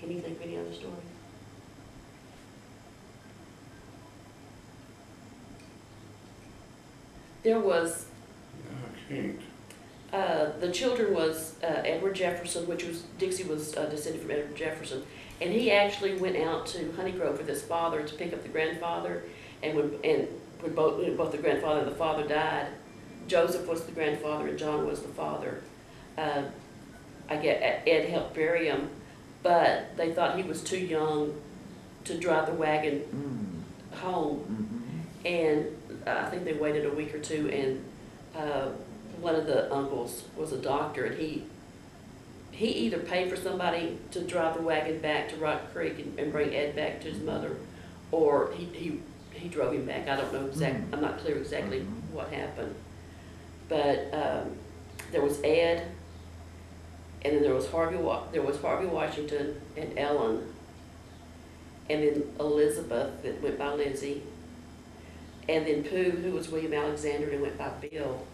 Can you think of any other stories? There was, I can't. the children was Edward Jefferson, which was, Dixie was descended from Edward Jefferson. And he actually went out to Honeygrove with his father to pick up the grandfather. And when both the grandfather and the father died, Joseph was the grandfather and John was the father. I get Ed helped bury him, but they thought he was too young to drive the wagon home. And I think they waited a week or two, and one of the uncles was a doctor, and he either paid for somebody to drive the wagon back to Rock Creek and bring Ed back to his mother, or he drove him back. I don't know exactly. I'm not clear exactly what happened, but there was Ed, and then there was Harvey Washington and Ellen, and then Elizabeth that went by Lizzie, and then Pooh, who was William Alexander and went by Bill,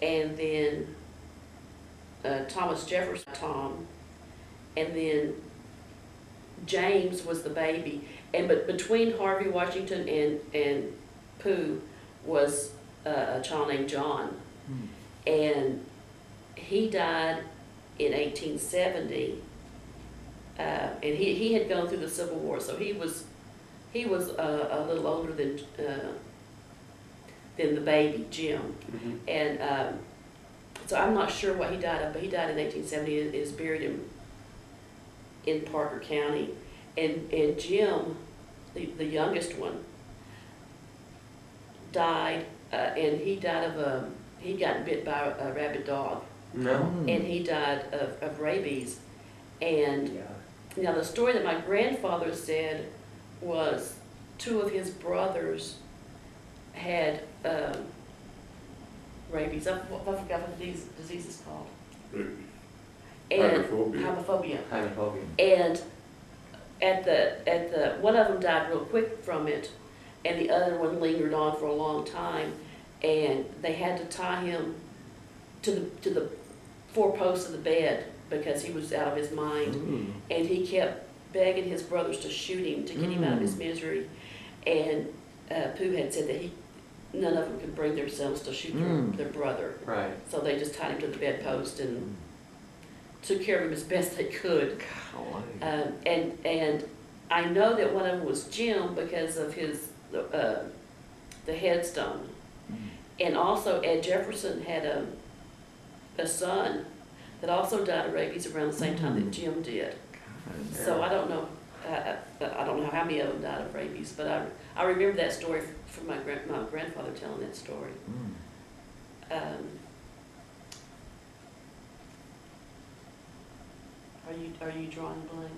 and then Thomas Jefferson, Tom, and then James was the baby. But between Harvey Washington and Pooh was a child named John. And he died in 1870. And he had gone through the Civil War, so he was a little older than the baby, Jim. And so I'm not sure what he died of, but he died in 1870 and is buried in Parker County. And Jim, the youngest one, died, and he died of he'd gotten bit by a rabid dog. No. And he died of rabies. And now the story that my grandfather said was two of his brothers had rabies. I forgot what the disease is called. And Homophobia. Homophobia. And at the one of them died real quick from it, and the other one lingered on for a long time, and they had to tie him to the four posts of the bed because he was out of his mind. And he kept begging his brothers to shoot him to get him out of his misery. And Pooh had said that none of them could bring themselves to shoot their brother. Right. So they just tied him to the bedpost and took care of him as best they could. And I know that one of them was Jim because of the headstone. And also Ed Jefferson had a son that also died of rabies around the same time that Jim did. So I don't know. I don't know how many of them died of rabies, but I remember that story from my grandfather telling that story. Are you drawing blank?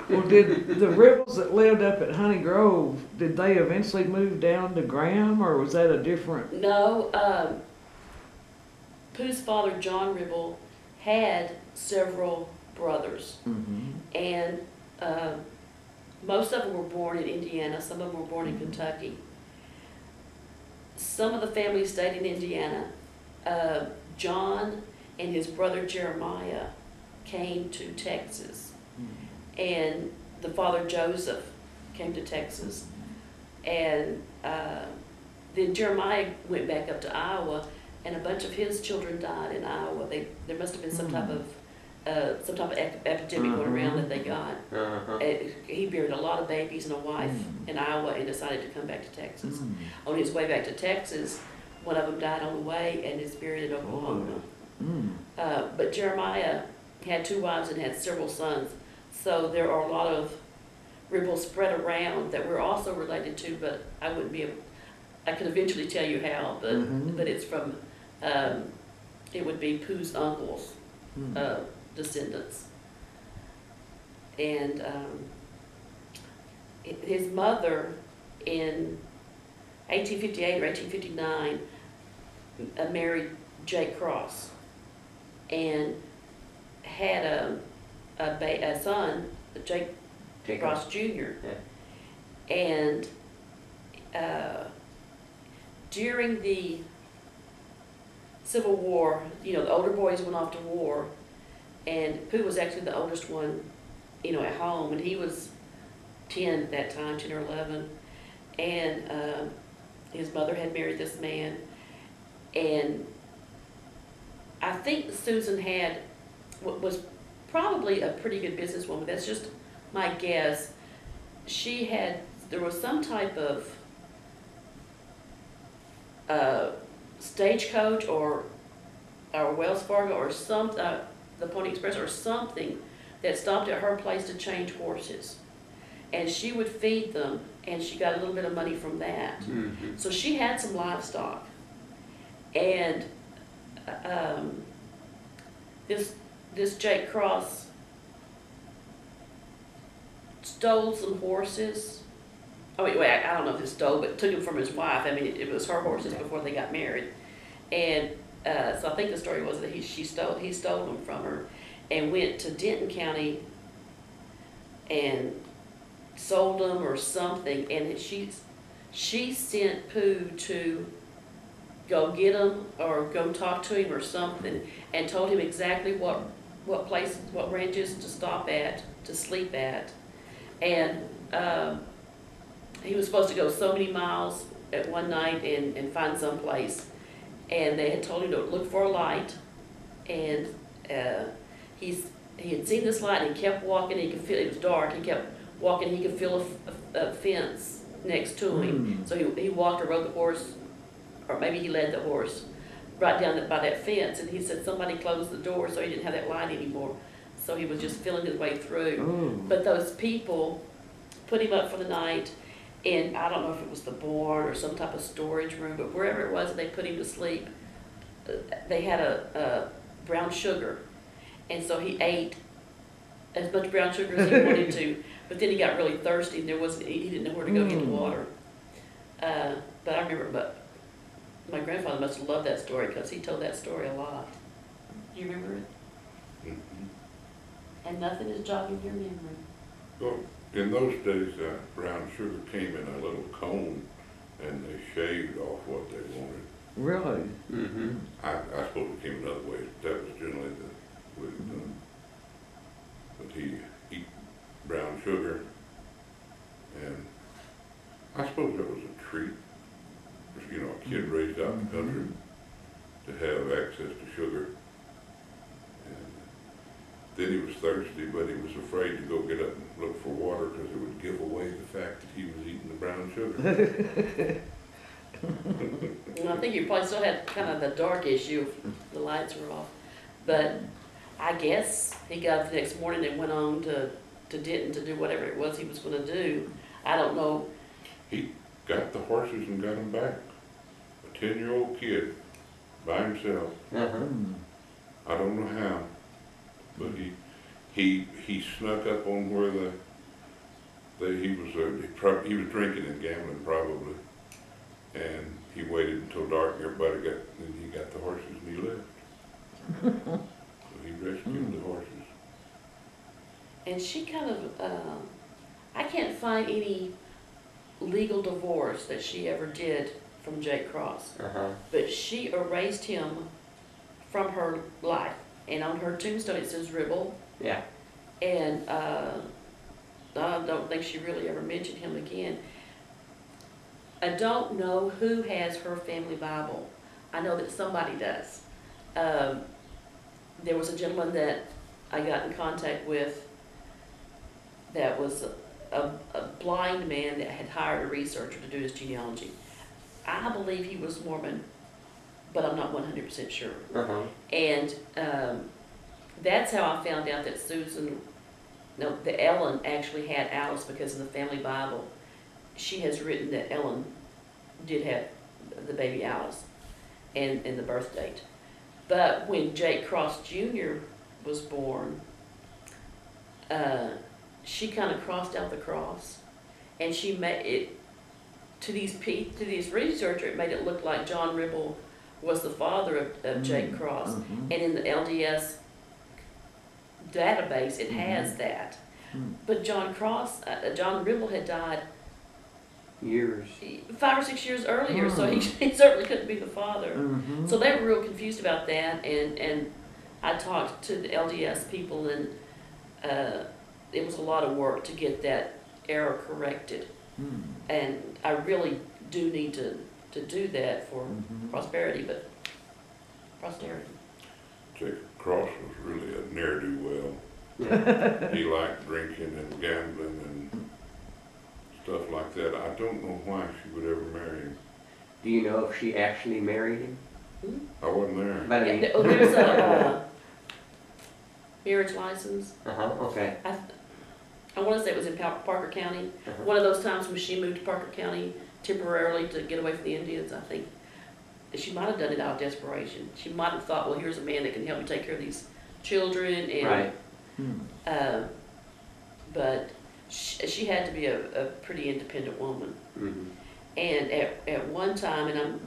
Well, did the Ribbles that lived up at Honey Grove, did they eventually move down to Graham, or was that a different? No. Pooh's father, John Ribble, had several brothers, and most of them were born in Indiana. Some of them were born in Kentucky. Some of the families stayed in Indiana. John and his brother Jeremiah came to Texas, and the father Joseph came to Texas, and then Jeremiah went back up to Iowa, and a bunch of his children died in Iowa. There must have been some type of epidemic going around that they got. He buried a lot of babies and a wife in Iowa and decided to come back to Texas. On his way back to Texas, one of them died on the way and is buried in Oklahoma. But Jeremiah had 2 wives and had several sons, so there are a lot of Ribbles spread around that we're also related to, but I wouldn't be able, I could eventually tell you how, but it's from, it would be Pooh's uncles, descendants. And his mother in 1858 or 1859 married Jake Cross and had a son, Jake Cross Jr. And during the Civil War, the older boys went off to war, And Pooh was actually the oldest one, at home, and he was 10 at that time, 10 or 11. And his mother had married this man. And I think Susan was probably a pretty good businesswoman. That's just my guess. There was some type of Stagecoach or Wells Fargo or the Pony Express or something that stopped at her place to change horses. And she would feed them, and she got a little bit of money from that. Mm-hmm. So she had some livestock. And this Jake Cross stole some horses. I don't know if he stole, but took them from his wife. I mean, it was her horses before they got married. And so I think the story was that he stole them from her and went to Denton County and sold them or something. And she sent Pooh to go get him or go talk to him or something, and told him exactly what ranches to stop at, to sleep at. And he was supposed to go so many miles at one night and find some place. And they had told him to look for a light. And he had seen this light, and he kept walking. He could feel it was dark. He kept walking. He could feel a fence next to him. So he walked or rode the horse, or maybe he led the horse right down by that fence. And he said somebody closed the door, so he didn't have that light anymore. So he was just feeling his way through. Ooh. But those people put him up for the night, and I don't know if it was the barn or some type of storage room, but wherever it was, they put him to sleep. They had a brown sugar, and so he ate as much brown sugar as he wanted to. But then he got really thirsty, and he didn't know where to go get the water. But I remember, my grandfather must have loved that story because he told that story a lot. Do you remember it? Mhm. And nothing is jogging your memory. Well, in those days, brown sugar came in a little cone, and they shaved off what they wanted. Really? Mm-hmm. I suppose it came another way. That was generally the way it was done. But he eat brown sugar, and I suppose that was a treat. A kid raised out in the country to have access to sugar. And then he was thirsty, but he was afraid to go get up and look for water because it would give away the fact that he was eating the brown sugar. And I think you probably still had kind of the dark issue if the lights were off. But I guess he got up the next morning and went on to Denton to do whatever it was he was going to do. I don't know. He got the horses and got them back. A 10-year-old kid by himself. Uh-huh. I don't know how, but he snuck up on where he was drinking and gambling probably, and he waited until dark. Then he got the horses and he left. So he rescued the horses. And she kind of, I can't find any legal divorce that she ever did from Jake Cross. Uh-huh. But she erased him from her life. And on her tombstone it says Ribble. Yeah. And I don't think she really ever mentioned him again. I don't know who has her family Bible. I know that somebody does. There was a gentleman that I got in contact with that was a blind man that had hired a researcher to do his genealogy. I believe he was Mormon, but I'm not 100% sure. Uh-huh. And that's how I found out that that Ellen actually had Alice because of the family Bible. She has written that Ellen did have the baby Alice and the birth date. But when Jake Cross Jr. was born, she kind of crossed out the cross, and she made it to these researchers. It made it look like John Ribble was the father of Jake Cross, and in the LDS database it has that. But John Ribble had died Years. 5 or 6 years earlier, so he certainly couldn't be the father. So they were real confused about that, and I talked to the LDS people, and it was a lot of work to get that error corrected. Hmm. And I really do need to do that for Mhm. prosperity, but posterity. Jacob Cross was really a ne'er-do-well. Yeah. He liked drinking and gambling and stuff like that. I don't know why she would ever marry him. Do you know if she actually married him? I wasn't there. But I Yeah, mean, there's a marriage license. okay. I want to say it was in Parker County. Uh-huh. One of those times when she moved to Parker County temporarily to get away from the Indians, I think she might have done it out of desperation. She might have thought, well, here's a man that can help me take care of these children, and Right. Hmm. but she had to be a pretty independent woman. Mhm. And at one time, and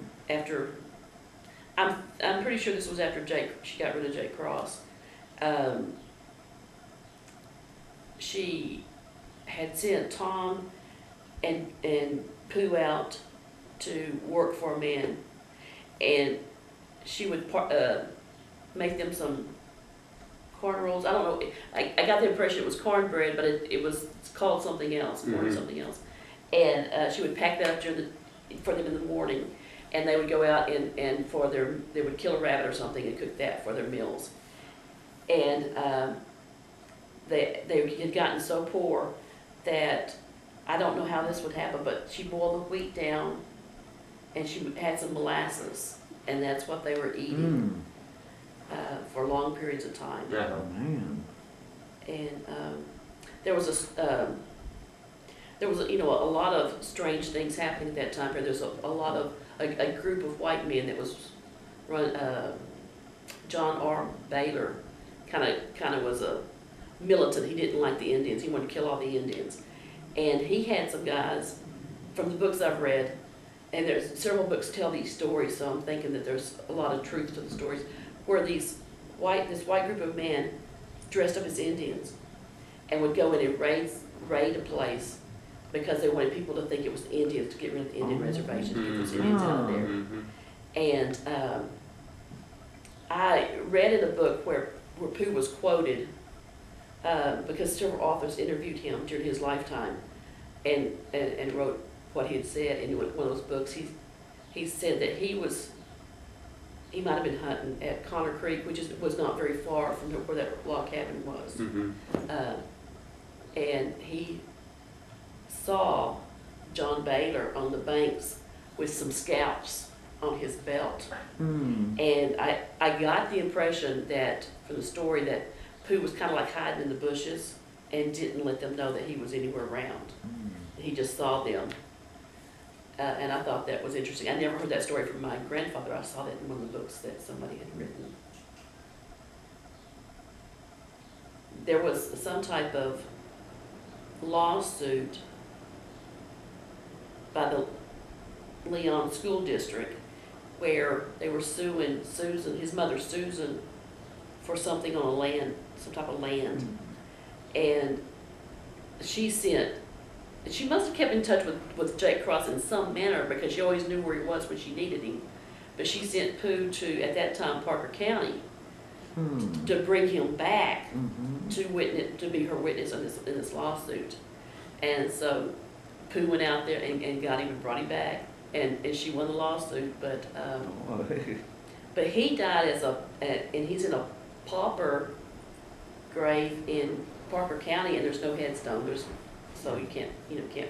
I'm pretty sure this was after she got rid of Jake Cross. She had sent Tom and Pooh out to work for a man, and she would make them some corn rolls. I don't know. I got the impression it was cornbread, but it was called something else, corn Mhm. something else. And she would pack that up for them in the morning, and they would go out and they would kill a rabbit or something and cook that for their meals. And they had gotten so poor that I don't know how this would happen, but she boiled the wheat down, and she had some molasses, and that's what they were eating for long periods of time. Uh-huh. Oh, man. And there was a lot of strange things happening at that time period. There's a lot of a group of white men that was run. John R. Baylor kind of was a militant. He didn't like the Indians. He wanted to kill all the Indians, and he had some guys from the books I've read, and there's several books tell these stories. So I'm thinking that there's a lot of truth to the stories, where this white group of men dressed up as Indians and would go in and raid a place because they wanted people to think it was the Indians, to get rid of the Indian reservation, to get those Indians out of there. Mhm. And I read in a book where Pooh was quoted because several authors interviewed him during his lifetime and wrote what he had said in one of those books. He said that he might have been hunting at Connor Creek, which was not very far from where that log cabin was. Mhm. And he saw John Baylor on the banks with some scalps on his belt. Hmm. And I got the impression that, from the story, that Pooh was kind of like hiding in the bushes and didn't let them know that he was anywhere around. He just saw them. And I thought that was interesting. I never heard that story from my grandfather. I saw that in one of the books that somebody had written. There was some type of lawsuit by the Leon School District where they were suing Susan, his mother Susan, for something on some type of land. And she must have kept in touch with Jake Cross in some manner, because she always knew where he was when she needed him. But she sent Pooh to, at that time, Parker County to bring him back to be her witness in this lawsuit. And so Pooh went out there and got him and brought him back, and she won the lawsuit. But he died and he's in a pauper grave in Parker County, and there's no headstone. So you can't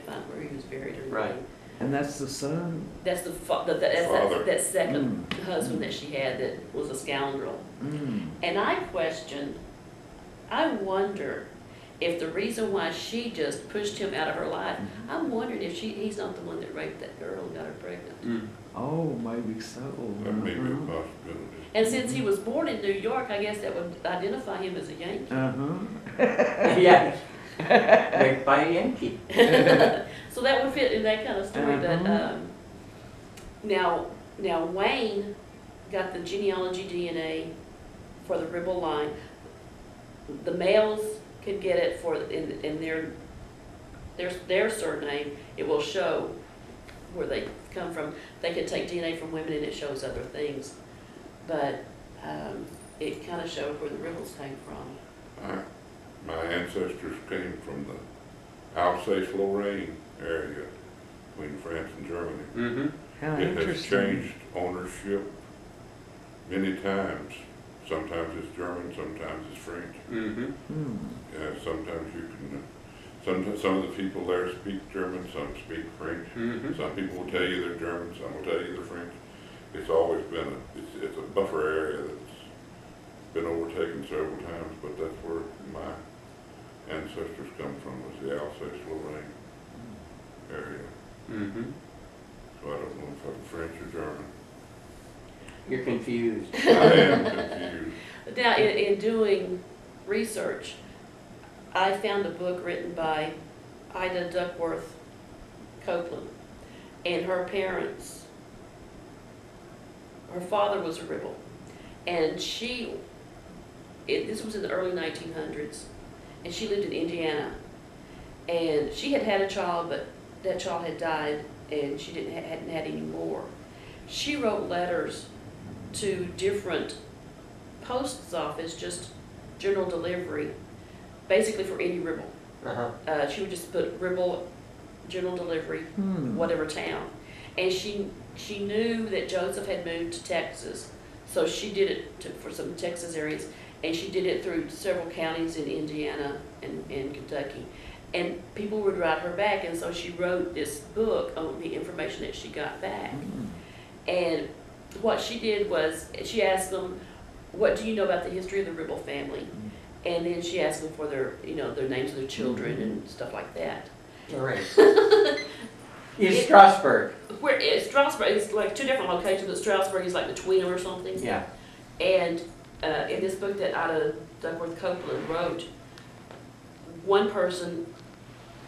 find where he was buried or anything. Right. And that's the son? That's Father. that second husband that she had that was a scoundrel. And I wonder if the reason why she just pushed him out of her life, I'm wondering if he's not the one that raped that girl and got her pregnant. Mm. Oh, maybe so. That may be a possibility. And since he was born in New York, I guess that would identify him as a Yankee. Yeah. Raised by a Yankee. So that would fit in that kind of story. But now Wayne got the genealogy DNA for the Ribble line. The males could get it in their surname. It will show where they come from. They could take DNA from women and it shows other things. But it kind of showed where the Ribbles came from. My ancestors came from the Alsace-Lorraine area between France and Germany. Mm-hmm. How It has interesting. changed ownership many times. Sometimes it's German, sometimes it's French. Mm-hmm. Hmm. Sometimes you can, some of the people there speak German, some speak French. Mm-hmm. Some people will tell you they're German, some will tell you they're French. It's always been it's a buffer area that's been overtaken several times, but that's where my ancestors come from, was the Alsace-Lorraine area. Mm-hmm. So I don't know if I'm French or German. You're confused. I am confused. Now, in doing research, I found a book written by Ida Duckworth Copeland, and her parents, her father was a Ribble, and this was in the early 1900s, and she lived in Indiana, and she had had a child, but that child had died, and she hadn't had any more. She wrote letters to different post office, just general delivery, basically for any Ribble. Uh-huh. She would just put Ribble general delivery, Hmm. whatever town. And she knew that Joseph had moved to Texas, so she did it for some Texas areas, and she did it through several counties in Indiana and Kentucky. And people would write her back, and so she wrote this book on the information that she got back. Hmm. And what she did was, she asked them, what do you know about the history of the Ribble family? And then she asked them for their, their names of their children and stuff like that. All right. It's Strasbourg. Where it's Strasbourg, it's like two different locations, but Strasbourg is like between them or something. Yeah. And in this book that Ida Duckworth Copeland wrote, one person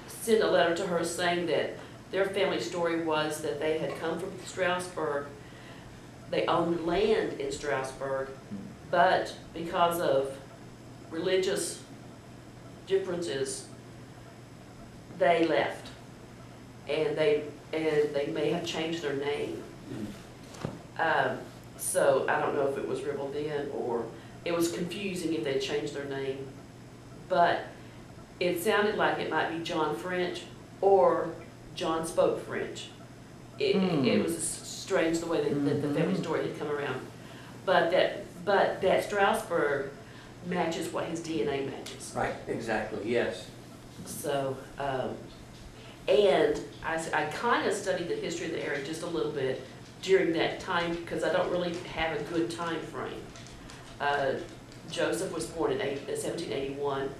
sent a letter to her saying that their family story was that they had come from Strasbourg, they owned land in Strasbourg, but because of religious differences, they left, and they may have changed their name. So I don't know if it was Ribble then, or it was confusing if they changed their name, but it sounded like it might be John French or John spoke French. It was strange the way that the family story had come around, but that Strasbourg matches what his DNA matches. Right, exactly, yes. So, and I kind of studied the history of the area just a little bit during that time, because I don't really have a good time frame. Joseph was born in 1781.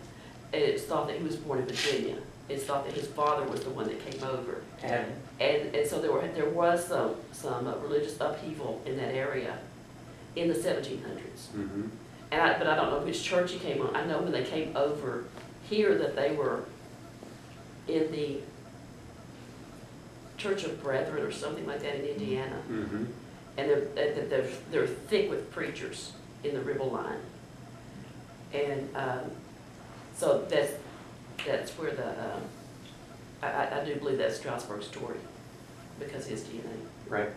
It's thought that he was born in Virginia. It's thought that his father was the one that came over. And so there was some religious upheaval in that area in the 1700s. Mm-hmm. But I don't know which church he came on. I know when they came over here that they were in the Church of Brethren or something like that in Indiana. Mm-hmm. And they're thick with preachers in the Ribble line. And so that's where I do believe that's Strasbourg's story, because his DNA. Right.